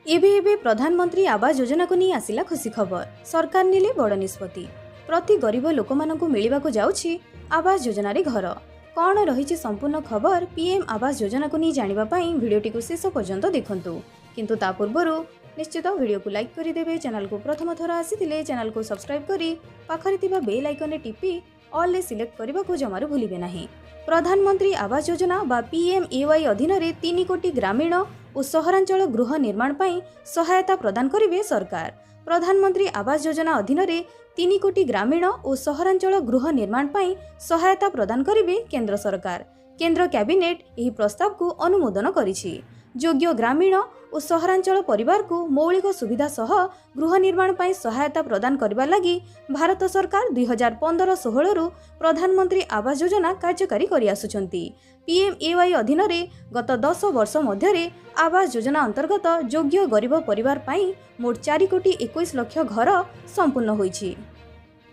एबे प्रधानमंत्री आवास योजना को नहीं आसिला खुशी खबर। सरकार नेले बड़ निष्पत्ति। प्रति गरीब लोक मानकु मिलिबाकु जाउछि आवास योजना रे घर। कौन रही संपूर्ण खबर पीएम आवास योजना को नहीं जानिबा पई वीडियोटी को शेष पर्यंत देखंतु। किंतु ता पूर्वरु निश्चित वीडियो को लाइक करि देबे। चैनल को प्रथम थर आसीथिले चैनल को सब्सक्राइब करी पाखरे थिबा बेल आइकन टिपी ऑल ले सिलेक्ट करबा को जमारू भूलिबे नाही। प्रधानमंत्री आवास योजना बा पीएमएवाई अधीन रे 3 कोटी ग्रामीण और सहरांचल गृह निर्माण पाई सहायता प्रदान करिवे सरकार। प्रधानमंत्री आवास योजना अधीन रे 3 कोटी ग्रामीण और सहरांचल गृह निर्माण पाई सहायता प्रदान करिवे केंद्र सरकार। केंद्र कैबिनेट एही प्रस्ताव को अनुमोदन करिछि। योग्य ग्रामीण और सहरांचल परिवार को मौलिक सुविधा सह गृह निर्माण पाई सहायता प्रदान करबा लगी भारत सरकार 2015-16 रु प्रधानमंत्री आवास योजना कार्यकारी करि आसुछंती। पीएमएवाई अधीन रे गत 10 वर्ष मध्य आवास योजना अंतर्गत योग्य गरीब परिवार पाई मोट 4 कोटी 21 लाख घर संपूर्ण होईछि।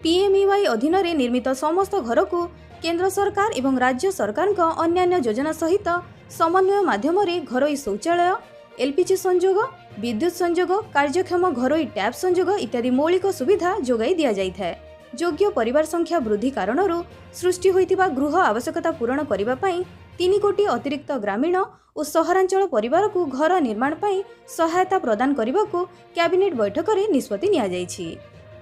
पीएमएवाई अधीन रे निर्मित समस्त घर को केंद्र सरकार एवं राज्य सरकार का अन्यान्य योजना सहित समन्वय माध्यम घरोई शौचालय, एलपीजी संजोग, विद्युत संजोग, कार्यक्षम घरोई टैप संजोग इत्यादि मौलिक सुविधा जोगाई दिया जाइଥାଏ। योग्य परिवार संख्या वृद्धि कारणरू सृष्टि होइतिबा गृह आवश्यकता पूरण करिबा पई 3 कोटी अतिरिक्त ग्रामीण और सहरांचल परिवार को घर निर्माण पई सहायता प्रदान करिबाकू कैबिनेट बैठक रे निष्पत्ति निया जाइछि।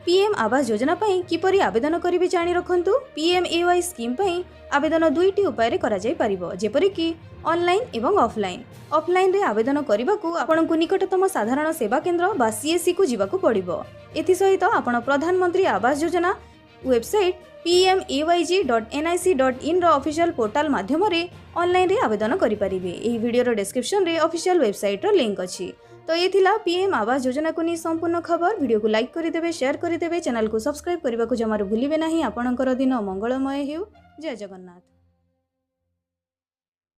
पीएम आवास योजना पई किपरि आवेदन करिवे जानि रखंतु। पीएमएवाई स्कीम पई आवेदन दुईटी उपाय रे करा जाय परिबो, जेपरि कि ऑनलाइन एवं ऑफलाइन। ऑफलाइन रे आवेदन करिबाकू आपनकु निकटतम साधारण सेवा केंद्र बा सीएससी को जिबाकू पड़िबो। एथि सहित आपण प्रधानमंत्री आवास योजना वेबसाइट pmavg.nic.in रो ऑफिशियल पोर्टल माध्यम रे ऑनलाइन रे आवेदन करि परिबे। एही वीडियो रो डिस्क्रिप्शन रे ऑफिशियल वेबसाइट रो लिंक अछि। तो ये थिला पीएम आवास योजना को नहीं संपूर्ण खबर। वीडियो को लाइक करि देबे, शेयर करि देबे, चैनल को सब्सक्राइब करबा को जमारू भूलिबे नाही। आपणकर दिन मंगलमय हेउ। जय जगन्नाथ।